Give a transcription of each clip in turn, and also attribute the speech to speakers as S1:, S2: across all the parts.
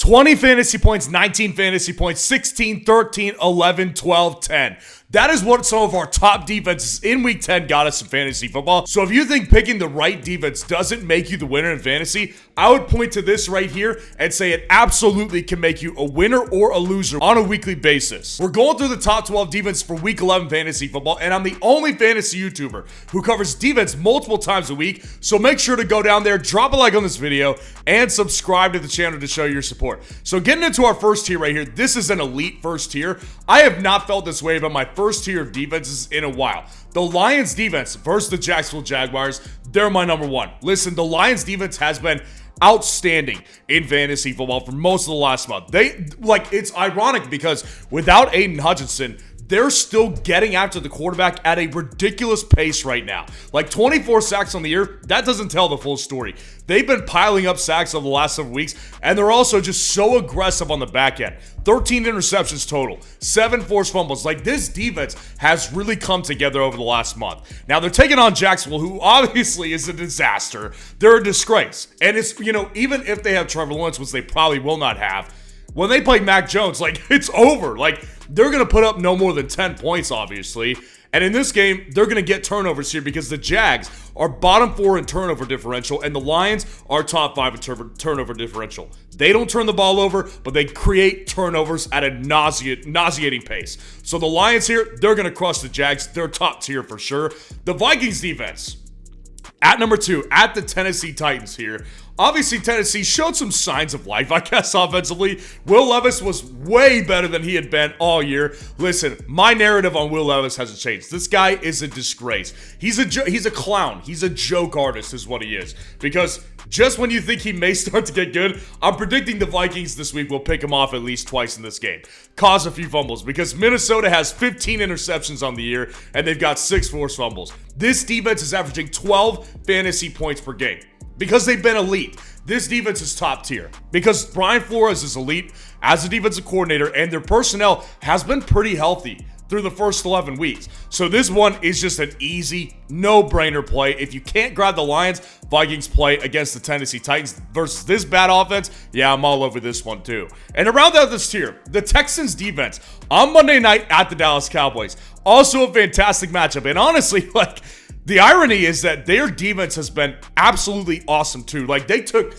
S1: 20 fantasy points, 19 fantasy points, 16, 13, 11, 12, 10. That is what some of our top defenses in Week 10 got us in fantasy football. So if you think picking the right defense doesn't make you the winner in fantasy, I would point to this right here and say it absolutely can make you a winner or a loser on a weekly basis. We're going through the top 12 defense for Week 11 fantasy football, and I'm the only fantasy YouTuber who covers defense multiple times a week. So make sure to go down there, drop a like on this video, and subscribe to the channel to show your support. So getting into our first tier right here, this is an elite first tier. I have not felt this way about my first tier of defenses in a while. The Lions defense versus the Jacksonville Jaguars, they're my number one. Listen, the Lions defense has been outstanding in fantasy football for most of the last month. It's ironic because without Aiden Hutchinson, they're still getting after the quarterback at a ridiculous pace right now. Like 24 sacks on the year, that doesn't tell the full story. They've been piling up sacks over the last several weeks, and they're also just so aggressive on the back end. 13 interceptions total, 7 forced fumbles. Like, this defense has really come together over the last month. Now, they're taking on Jacksonville, who obviously is a disaster. They're a disgrace. And it's, even if they have Trevor Lawrence, which they probably will not have, when they play Mac Jones, it's over. They're going to put up no more than 10 points, obviously. And in this game, they're going to get turnovers here because the Jags are bottom 4 in turnover differential, and the Lions are top 5 in turnover differential. They don't turn the ball over, but they create turnovers at a nauseating pace. So the Lions here, they're going to crush the Jags. They're top tier for sure. The Vikings defense, at number 2, at the Tennessee Titans here. Obviously, Tennessee showed some signs of life, I guess, offensively. Will Levis was way better than he had been all year. Listen, my narrative on Will Levis hasn't changed. This guy is a disgrace. He's a clown. He's a joke artist is what he is. Because just when you think he may start to get good, I'm predicting the Vikings this week will pick him off at least twice in this game. Cause a few fumbles because Minnesota has 15 interceptions on the year, and they've got 6 forced fumbles. This defense is averaging 12 fantasy points per game. Because they've been elite. This defense is top tier. Because Brian Flores is elite as a defensive coordinator, and their personnel has been pretty healthy through the first 11 weeks. So this one is just an easy, no-brainer play. If you can't grab the Lions, Vikings play against the Tennessee Titans versus this bad offense, yeah, I'm all over this one too. And to round out this tier, the Texans defense on Monday night at the Dallas Cowboys. Also a fantastic matchup. And honestly, the irony is that their defense has been absolutely awesome too. They took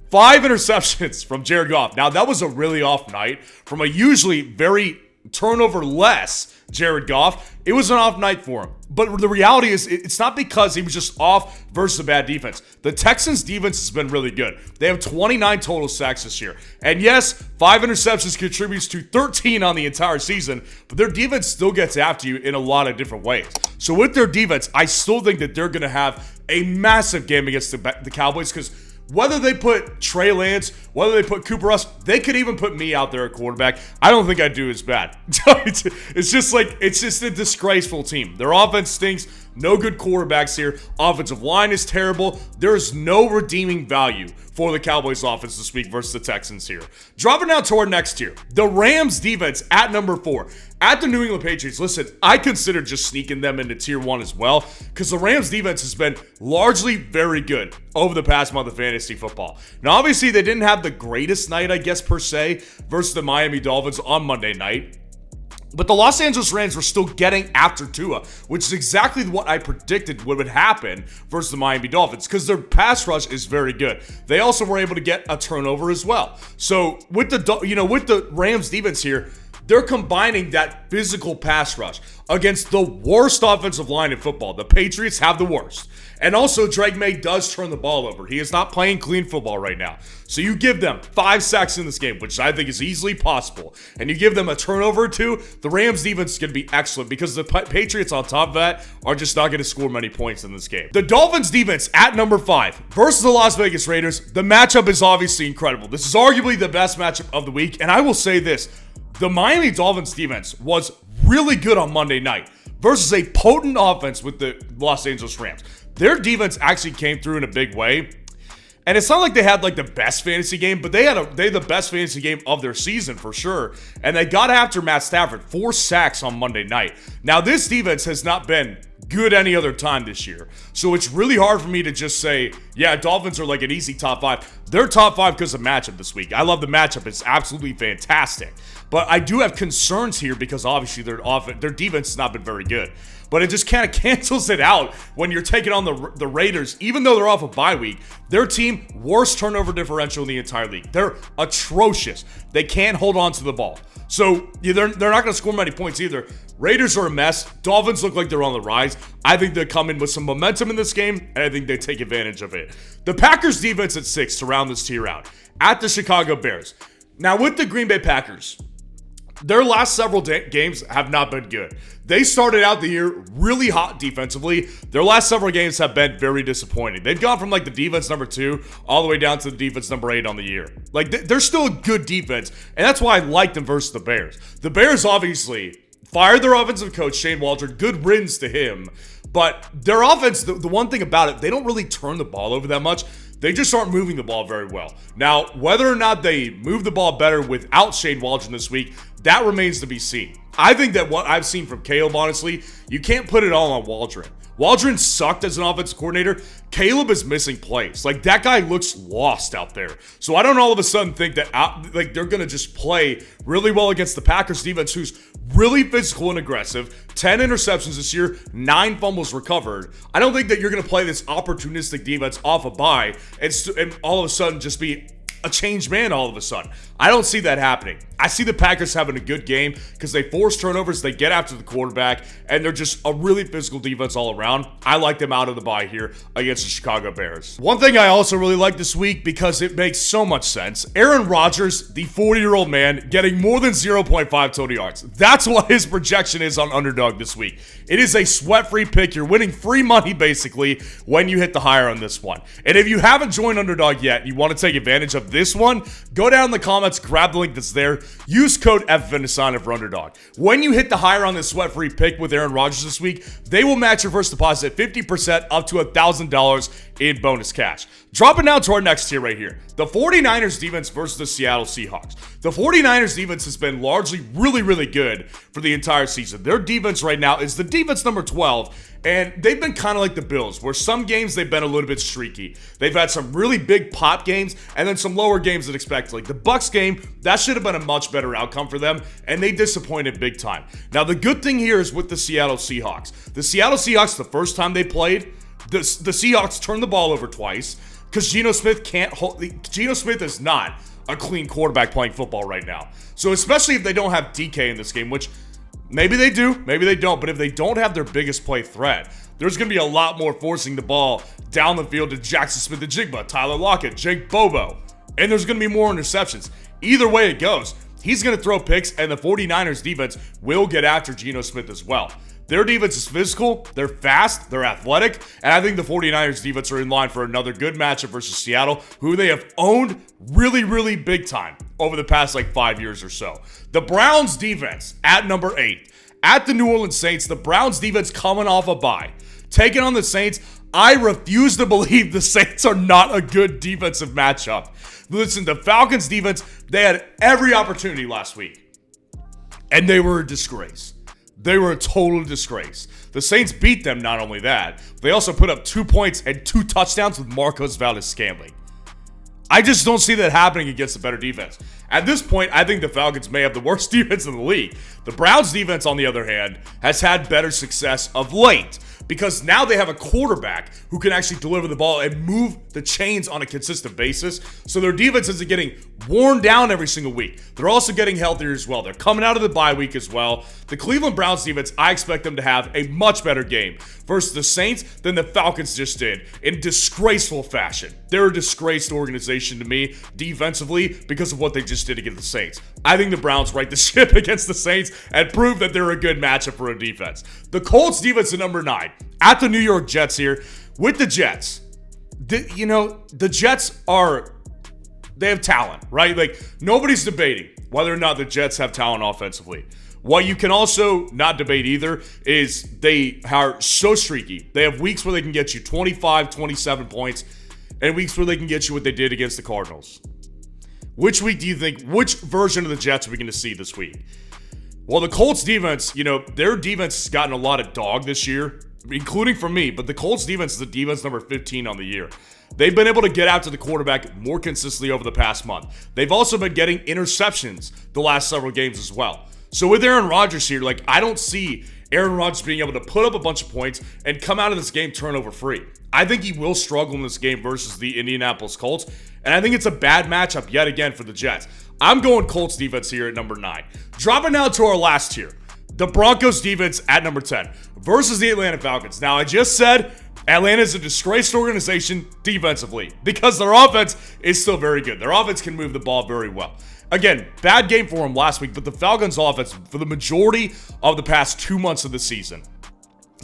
S1: 5 interceptions from Jared Goff. Now, that was a really off night from a usually very turnover-less Jared Goff. It was an off night for him. But the reality is, it's not because he was just off versus a bad defense. The Texans' defense has been really good. They have 29 total sacks this year. And yes, 5 interceptions contributes to 13 on the entire season, but their defense still gets after you in a lot of different ways. So with their defense, I still think that they're going to have a massive game against the Cowboys because whether they put Trey Lance, whether they put Cooper Rush, they could even put me out there at quarterback. I don't think I'd do as bad. It's just a disgraceful team. Their offense stinks. No good quarterbacks here. Offensive line is terrible. There's no redeeming value for the Cowboys offense this week versus the Texans here. Dropping down to our next tier, the Rams defense at number 4. At the New England Patriots, listen, I consider just sneaking them into tier 1 as well because the Rams defense has been largely very good over the past month of fantasy football. Now, obviously, they didn't have the greatest night, I guess, per se, versus the Miami Dolphins on Monday night. But the Los Angeles Rams were still getting after Tua, which is exactly what I predicted would happen versus the Miami Dolphins because their pass rush is very good. They also were able to get a turnover as well. So with the Rams defense here, they're combining that physical pass rush against the worst offensive line in football. The Patriots have the worst. And also, Drake May does turn the ball over. He is not playing clean football right now. So you give them 5 sacks in this game, which I think is easily possible, and you give them a turnover or 2, the Rams defense is going to be excellent because the Patriots on top of that are just not going to score many points in this game. The Dolphins defense at number 5 versus the Las Vegas Raiders. The matchup is obviously incredible. This is arguably the best matchup of the week, and I will say this. The Miami Dolphins defense was really good on Monday night versus a potent offense with the Los Angeles Rams. Their defense actually came through in a big way. And it's not like they had the best fantasy game, but they had the best fantasy game of their season for sure. And they got after Matt Stafford, 4 sacks on Monday night. Now, this defense has not been good any other time this year. So it's really hard for me to just say, yeah, Dolphins are like an easy top 5. They're top 5 because of matchup this week. I love the matchup. It's absolutely fantastic. But I do have concerns here because obviously their defense has not been very good. But it just kind of cancels it out when you're taking on the Raiders. Even though they're off a bye week, their team, worst turnover differential in the entire league. They're atrocious. They can't hold on to the ball. So they're not going to score many points either. Raiders are a mess. Dolphins look like they're on the rise. I think they come in with some momentum in this game, and I think they take advantage of it. The Packers defense at 6 to round this tier out. At the Chicago Bears. Now with the Green Bay Packers, their last several games have not been good. They started out the year really hot defensively. Their last several games have been very disappointing. They've gone from like the defense number 2 all the way down to the defense number 8 on the year. Like they're still a good defense, and that's why I like them versus the Bears. The Bears obviously fired their offensive coach, Shane Waldron. Good riddance to him. But their offense, the one thing about it, they don't really turn the ball over that much. They just aren't moving the ball very well. Now, whether or not they move the ball better without Shane Waldron this week, that remains to be seen. I think that what I've seen from Caleb, honestly, you can't put it all on Waldron. Waldron sucked as an offensive coordinator. Caleb is missing plays. Like, that guy looks lost out there. So I don't all of a sudden think that they're going to just play really well against the Packers defense, who's really physical and aggressive. 10 interceptions this year, 9 fumbles recovered. I don't think that you're going to play this opportunistic defense off a bye and all of a sudden just be a changed man all of a sudden. I don't see that happening. I see the Packers having a good game because they force turnovers, they get after the quarterback, and they're just a really physical defense all around. I like them out of the bye here against the Chicago Bears. One thing I also really like this week because it makes so much sense. Aaron Rodgers, the 40-year-old man, getting more than 0.5 total yards. That's what his projection is on Underdog this week. It is a sweat-free pick. You're winning free money, basically, when you hit the higher on this one. And if you haven't joined Underdog yet and you want to take advantage of this one, go down in the comments, grab the link that's there, use code FFN to sign up for Underdog. When you hit the higher on this sweat-free pick with Aaron Rodgers this week, they will match your first deposit 50% up to $1,000 in bonus cash. Dropping down to our next tier right here. The 49ers defense versus the Seattle Seahawks. The 49ers defense has been largely really, really good for the entire season. Their defense right now is the defense number 12, and they've been kind of like the Bills, where some games they've been a little bit streaky. They've had some really big pop games and then some lower games than expected. Like the Bucs game, that should have been a much better outcome for them, and they disappointed big time. Now, the good thing here is with the Seattle Seahawks. The Seattle Seahawks, the first time they played, the Seahawks turned the ball over twice because Geno Smith can't hold. Geno Smith is not a clean quarterback playing football right now. So especially if they don't have DK in this game, which maybe they do, maybe they don't. But if they don't have their biggest play threat, there's going to be a lot more forcing the ball down the field to Jackson Smith-Njigba, Tyler Lockett, Jake Bobo. And there's going to be more interceptions. Either way it goes, he's going to throw picks, and the 49ers defense will get after Geno Smith as well. Their defense is physical, they're fast, they're athletic, and I think the 49ers defense are in line for another good matchup versus Seattle, who they have owned really, really big time over the past 5 years or so. The Browns defense at number 8. At the New Orleans Saints, the Browns defense coming off a bye. Taking on the Saints, I refuse to believe the Saints are not a good defensive matchup. Listen, the Falcons defense, they had every opportunity last week, and they were a disgrace. They were a total disgrace. The Saints beat them, not only that, they also put up 2 points and 2 touchdowns with Marcos Valdes-Scantling. I just don't see that happening against a better defense. At this point, I think the Falcons may have the worst defense in the league. The Browns defense, on the other hand, has had better success of late because now they have a quarterback who can actually deliver the ball and move the chains on a consistent basis. So their defense isn't getting worn down every single week. They're also getting healthier as well. They're coming out of the bye week as well. The Cleveland Browns defense, I expect them to have a much better game versus the Saints than the Falcons just did in disgraceful fashion. They're a disgraced organization to me defensively because of what they just did against the Saints. I think the Browns right the ship against the Saints and prove that they're a good matchup for a defense. The Colts defense at number 9 at the New York Jets here. With the Jets, the Jets they have talent, right? Like, nobody's debating whether or not the Jets have talent offensively. What you can also not debate either is they are so streaky. They have weeks where they can get you 25, 27 points, and weeks where they can get you what they did against the Cardinals. Which week do you think, which version of the Jets are we going to see this week? Well, the Colts defense, their defense has gotten a lot of dog this year. including for me, but the Colts defense is the defense number 15 on the year. They've been able to get out to the quarterback more consistently over the past month. They've also been getting interceptions the last several games as well. So with Aaron Rodgers here, like, I don't see Aaron Rodgers being able to put up a bunch of points and come out of this game turnover free. I think he will struggle in this game versus the Indianapolis Colts, and I think it's a bad matchup yet again for the Jets. I'm going Colts defense here at number 9. Dropping down to our last tier, the Broncos defense at number 10 versus the Atlanta Falcons. Now, I just said Atlanta is a disgraced organization defensively because their offense is still very good. Their offense can move the ball very well. Again, bad game for them last week, but the Falcons offense, for the majority of the past 2 months of the season,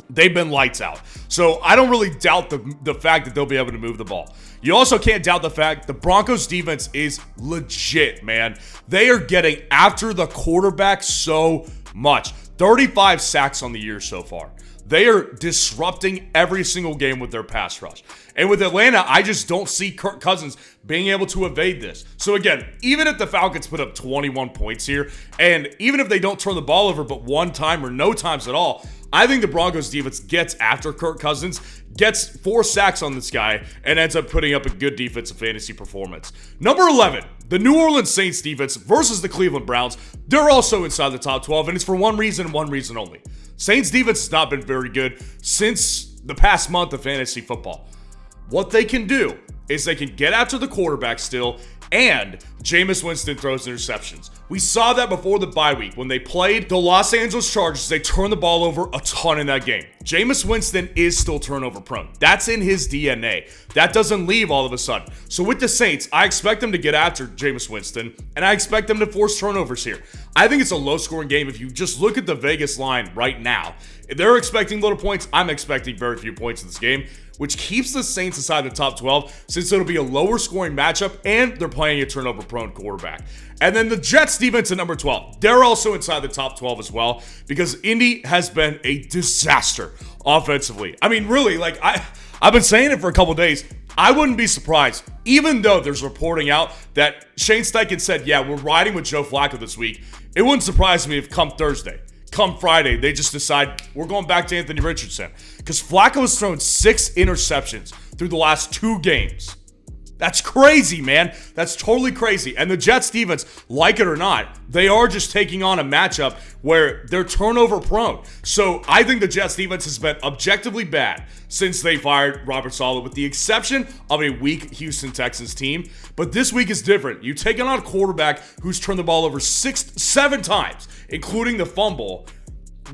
S1: they've been lights out. So I don't really doubt the fact that they'll be able to move the ball. You also can't doubt the fact the Broncos defense is legit, man. They are getting after the quarterback so much. 35 sacks on the year so far. They are disrupting every single game with their pass rush. And with Atlanta, I just don't see Kirk Cousins being able to evade this. So again, even if the Falcons put up 21 points here, and even if they don't turn the ball over but one time or no times at all, I think the Broncos defense gets after Kirk Cousins, gets 4 sacks on this guy, and ends up putting up a good defensive fantasy performance. Number 11, the New Orleans Saints defense versus the Cleveland Browns. They're also inside the top 12, and it's for one reason only. Saints defense has not been very good since the past month of fantasy football. What they can do is they can get after the quarterback still, and Jameis Winston throws interceptions. We saw that before the bye week. When they played the Los Angeles Chargers, they turned the ball over a ton in that game. Jameis Winston is still turnover prone. That's in his DNA. That doesn't leave all of a sudden. So with the Saints, I expect them to get after Jameis Winston, and I expect them to force turnovers here. I think it's a low-scoring game. If you just look at the Vegas line right now, if they're expecting little points, I'm expecting very few points in this game, which keeps the Saints inside the top 12 since it'll be a lower scoring matchup and they're playing a turnover prone quarterback. And then the Jets defense at number 12. They're also inside the top 12 as well because Indy has been a disaster offensively. I mean, really, like I've been saying it for a couple days. I wouldn't be surprised, even though there's reporting out that Shane Steichen said, yeah, we're riding with Joe Flacco this week. It wouldn't surprise me if come Thursday, come Friday, they just decide we're going back to Anthony Richardson. Because Flacco has thrown 6 interceptions through the last 2 games. That's crazy, man. That's totally crazy. And the Jets defense, like it or not, they are just taking on a matchup where they're turnover prone. So I think the Jets defense has been objectively bad since they fired Robert Saleh, with the exception of a weak Houston Texans team. But this week is different. You take on a quarterback who's turned the ball over 7 times, including the fumble,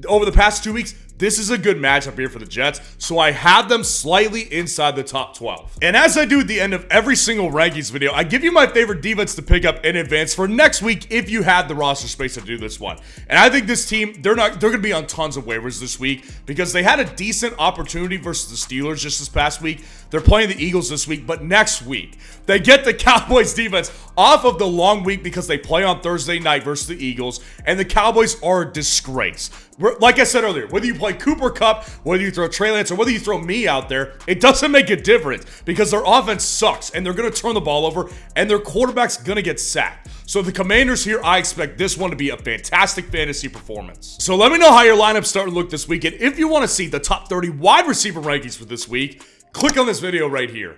S1: over the past 2 weeks. This is a good matchup here for the Jets, so I have them slightly inside the top 12. And as I do at the end of every single rankings video, I give you my favorite defense to pick up in advance for next week if you had the roster space to do this one. And I think this team, they're going to be on tons of waivers this week because they had a decent opportunity versus the Steelers just this past week. They're playing the Eagles this week, but next week, they get the Cowboys defense off of the long week because they play on Thursday night versus the Eagles, and the Cowboys are a disgrace. Like I said earlier, whether you play Cooper Kupp, whether you throw Trey Lance, or whether you throw me out there, it doesn't make a difference because their offense sucks, and they're going to turn the ball over, and their quarterback's going to get sacked. So the Commanders here, I expect this one to be a fantastic fantasy performance. So let me know how your lineups start to look this week, and if you want to see the top 30 wide receiver rankings for this week, click on this video right here.